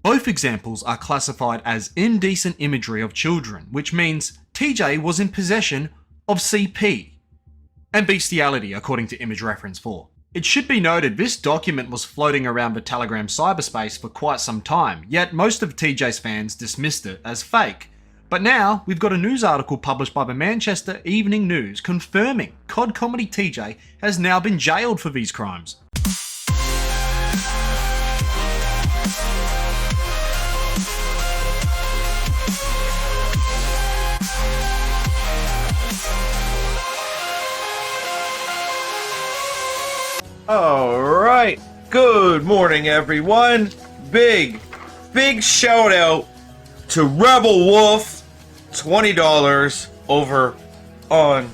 Both examples are classified as indecent imagery of children, which means TJ was in possession of CP and bestiality, according to Image Reference 4. It should be noted this document was floating around the Telegram cyberspace for quite some time, yet most of TJ's fans dismissed it as fake. But now, we've got a news article published by the Manchester Evening News confirming COD Comedy TJ has now been jailed for these crimes. Alright, good morning everyone. Big shout out to Rebel Wolf, $20 over on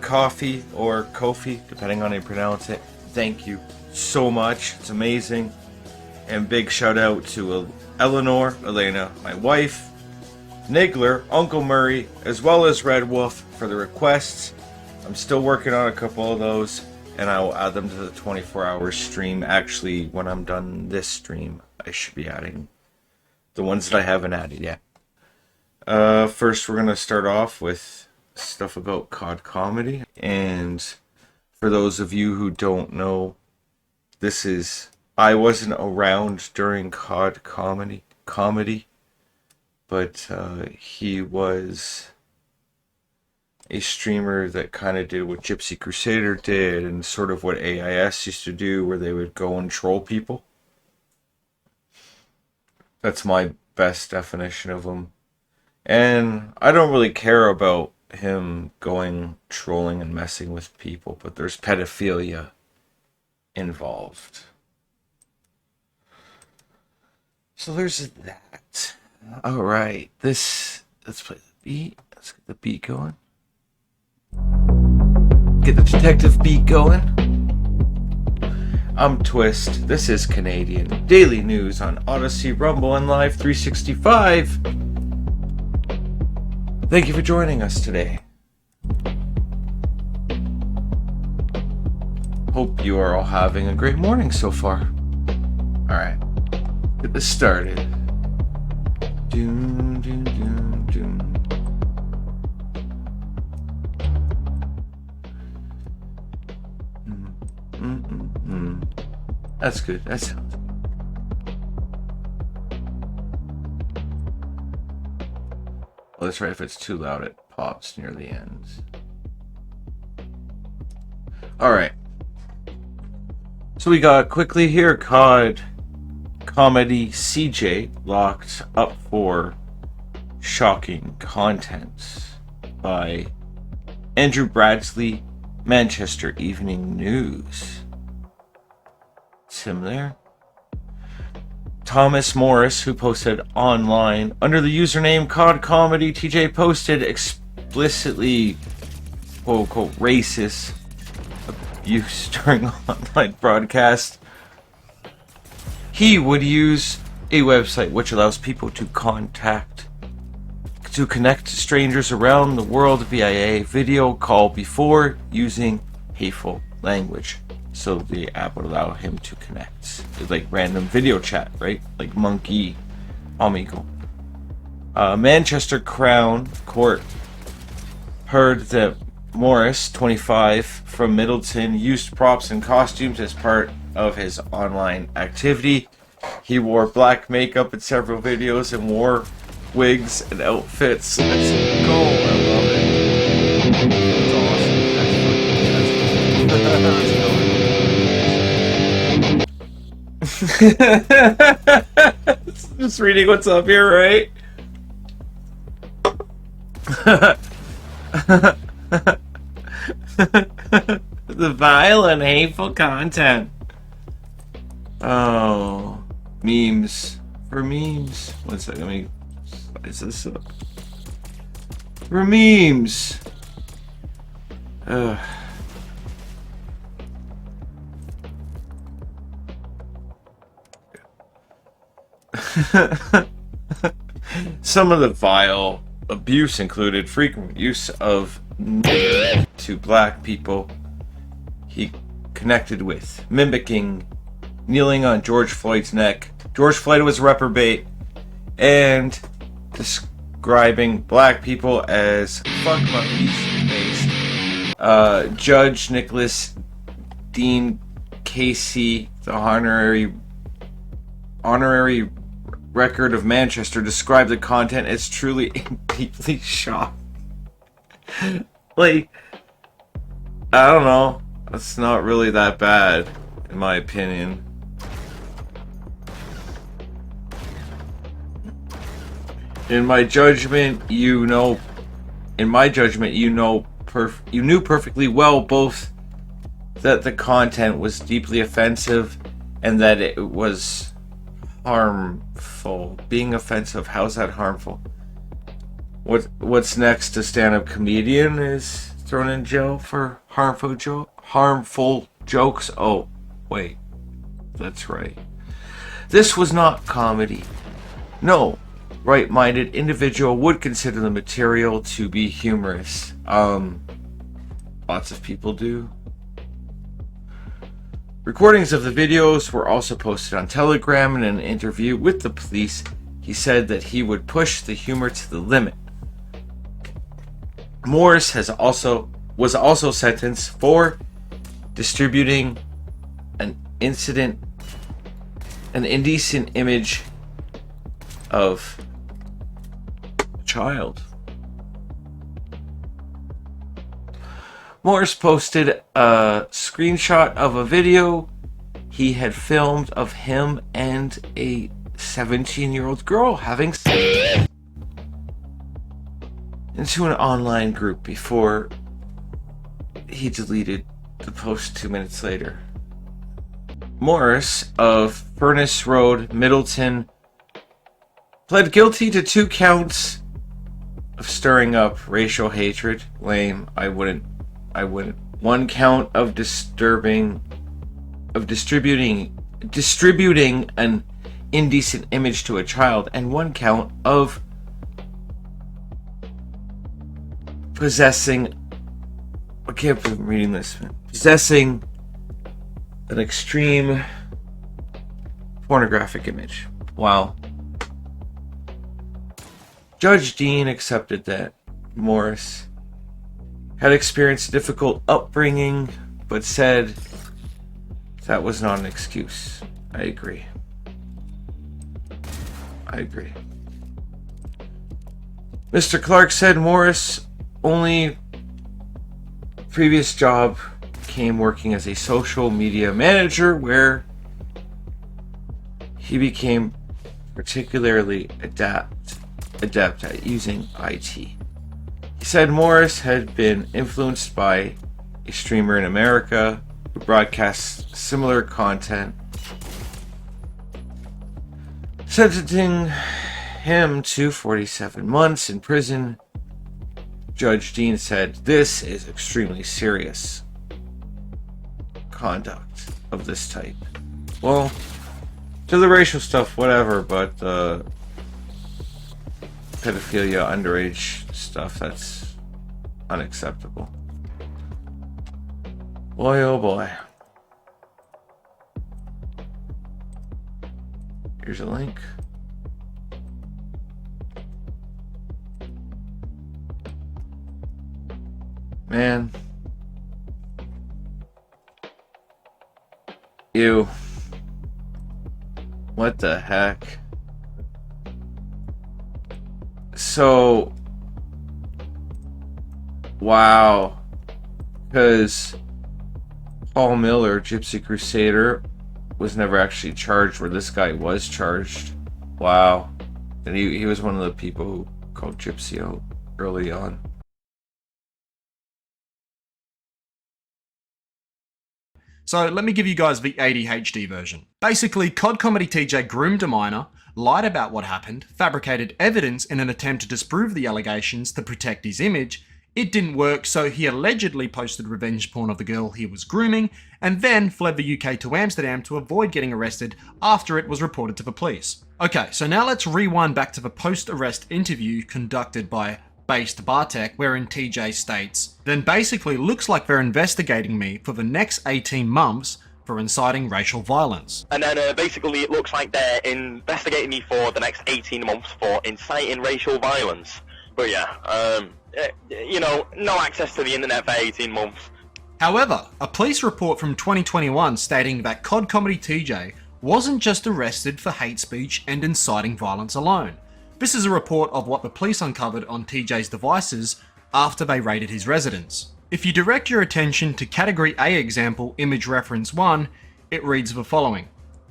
coffee or Kofi, depending on how you pronounce it. Thank you so much, it's amazing. And big shout out to Elena, my wife, Niggler, Uncle Murray, as well as Red Wolf for the requests. I'm still working on a couple of those, and I will add them to the 24-hour stream. Actually, when I'm done this stream, I should be adding the ones that I haven't added yet. First, we're going to start off with stuff about COD Comedy. And for those of you who don't know, I wasn't around during COD Comedy, but he was a streamer that kind of did what Gypsy Crusader did and sort of what AIS used to do, where they would go and troll people. That's my best definition of him. And I don't really care about him going trolling and messing with people, but there's pedophilia involved. So there's that. Alright, let's play the beat. Let's get the beat going. Get the detective beat going. I'm Twist. This is Canadian Daily News on Odyssey, Rumble, and Live 365. Thank you for joining us today. Hope you are all having a great morning so far. Alright, get this started. Doom, doom, doom, doom. That's good. That sounds good. Well, that's right. If it's too loud, it pops near the ends. Alright. So we got quickly here COD Comedy CJ locked up for shocking content by Andrew Bradley, Manchester Evening News. Him there. Thomas Morris, who posted online under the username COD Comedy, TJ posted explicitly quote unquote racist abuse during online broadcast. He would use a website which allows people to connect to strangers around the world via a video call before using hateful language. So the app would allow him to connect. It's like random video chat, right? Like Monkey Amigo. Manchester Crown Court heard that Morris, 25, from Middleton, used props and costumes as part of his online activity. He wore black makeup in several videos and wore wigs and outfits. Let's go. I love it. That's awesome. That's fucking Just reading what's up here, right? The vile and hateful content. Oh, memes. For memes. One second, let me size this up. For memes. Some of the vile abuse included frequent use of to black people he connected with, mimicking kneeling on George Floyd's neck George Floyd was reprobate, and describing black people as fuck monkeys based. Judge Nicholas Dean Casey, the honorary record of Manchester, described the content as truly and deeply shocking. Like, I don't know. That's not really that bad, in my opinion. In my judgment, you knew perfectly well both that the content was deeply offensive and that it was harmful. Being offensive, how's that harmful? What's next? A stand-up comedian is thrown in jail for harmful jokes? Oh, wait. That's right. This was not comedy. No right-minded individual would consider the material to be humorous. Lots of people do. Recordings of the videos were also posted on Telegram. In an interview with the police, he said that he would push the humor to the limit. Morris was also sentenced for distributing an indecent image of a child. Morris posted a screenshot of a video he had filmed of him and a 17-year-old girl having sex into an online group before he deleted the post 2 minutes later. Morris of Furnace Road, Middleton, pled guilty to 2 counts of stirring up racial hatred. Lame. I wouldn't. 1 count of distributing an indecent image to a child, and 1 count of possessing. I can't believe I'm reading this. Possessing an extreme pornographic image. Wow. Judge Dean accepted that Morris had experienced a difficult upbringing, but said that was not an excuse. I agree. Mr. Clark said Morris' only previous job came working as a social media manager, where he became particularly adept at using IT. He said Morris had been influenced by a streamer in America who broadcasts similar content, sentencing him to 47 months in prison. Judge Dean said this is extremely serious conduct of this type. Well, to the racial stuff, whatever, but pedophilia, underage stuff, that's unacceptable. Boy, oh boy. Here's a link. Man. Ew. What the heck? So, wow. Because Paul Miller, Gypsy Crusader, was never actually charged, where this guy was charged. Wow. And he was one of the people who called Gypsy out early on. So let me give you guys the ADHD version. Basically, COD Comedy TJ groomed a minor, lied about what happened, fabricated evidence in an attempt to disprove the allegations to protect his image. It didn't work, so he allegedly posted revenge porn of the girl he was grooming, and then fled the UK to Amsterdam to avoid getting arrested after it was reported to the police. Okay, so now let's rewind back to the post-arrest interview conducted by Based Bartek, wherein TJ states, "Then basically looks like they're investigating me for the next 18 months for inciting racial violence. And then basically it looks like they're investigating me for the next 18 months for inciting racial violence. But yeah, you know, no access to the internet for 18 months. However, a police report from 2021 stating that COD Comedy TJ wasn't just arrested for hate speech and inciting violence alone. This is a report of what the police uncovered on TJ's devices after they raided his residence. If you direct your attention to Category A example image reference 1, it reads the following.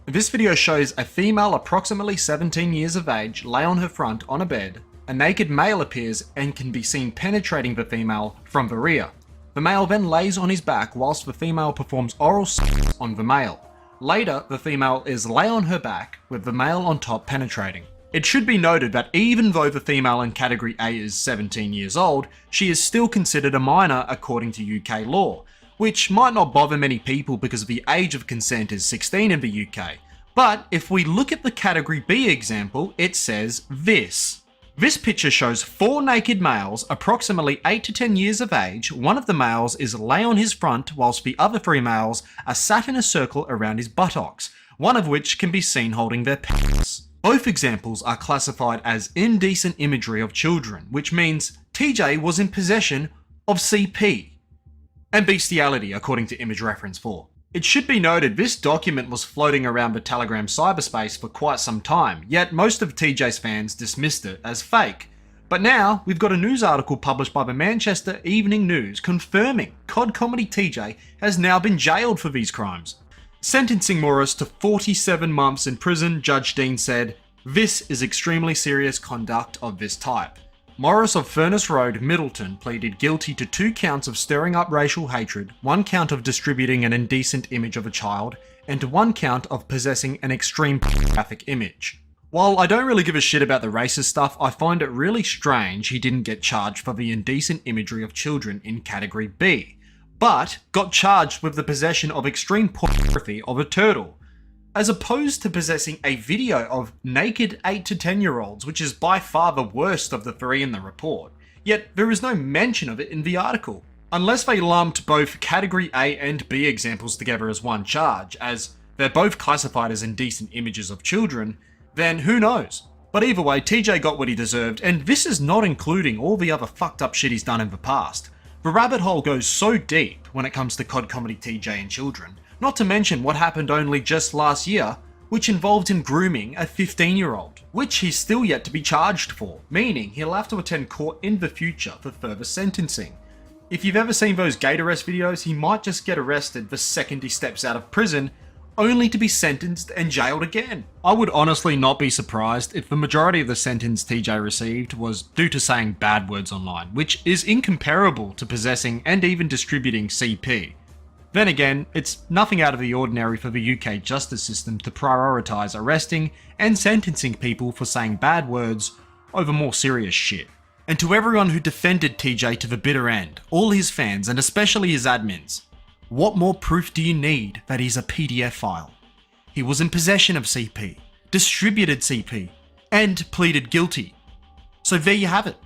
This video shows a female approximately 17 years of age lay on her front on a bed. A naked male appears and can be seen penetrating the female from the rear. The male then lays on his back whilst the female performs oral sex on the male. Later, the female is lay on her back with the male on top penetrating. It should be noted that even though the female in Category A is 17 years old, she is still considered a minor according to UK law, which might not bother many people because the age of consent is 16 in the UK. But if we look at the Category B example, it says this. This picture shows 4 naked males, approximately 8 to 10 years of age. One of the males is lay on his front, whilst the other 3 males are sat in a circle around his buttocks, one of which can be seen holding their penis. Both examples are classified as indecent imagery of children, which means TJ was in possession of CP and bestiality, according to image reference 4. It should be noted this document was floating around the Telegram cyberspace for quite some time, yet most of TJ's fans dismissed it as fake. But now, we've got a news article published by the Manchester Evening News confirming COD Comedy TJ has now been jailed for these crimes. Sentencing Morris to 47 months in prison, Judge Dean said, "This is extremely serious conduct of this type." Morris of Furnace Road, Middleton, pleaded guilty to 2 counts of stirring up racial hatred, 1 count of distributing an indecent image of a child, and 1 count of possessing an extreme pornographic image. While I don't really give a shit about the racist stuff, I find it really strange he didn't get charged for the indecent imagery of children in Category B, but got charged with the possession of extreme pornography of a turtle, as opposed to possessing a video of naked 8 to 10-year-olds, which is by far the worst of the 3 in the report. Yet there is no mention of it in the article. Unless they lumped both Category A and B examples together as one charge, as they're both classified as indecent images of children, then who knows? But either way, TJ got what he deserved, and this is not including all the other fucked up shit he's done in the past. The rabbit hole goes so deep when it comes to COD Comedy TJ and children. Not to mention what happened only just last year, which involved him grooming a 15-year-old, which he's still yet to be charged for, meaning he'll have to attend court in the future for further sentencing. If you've ever seen those gate arrest videos, he might just get arrested the second he steps out of prison, only to be sentenced and jailed again. I would honestly not be surprised if the majority of the sentence TJ received was due to saying bad words online, which is incomparable to possessing and even distributing CP. Then again, it's nothing out of the ordinary for the UK justice system to prioritise arresting and sentencing people for saying bad words over more serious shit. And to everyone who defended TJ to the bitter end, all his fans and especially his admins, what more proof do you need that he's a PDF file? He was in possession of CP, distributed CP, and pleaded guilty. So there you have it.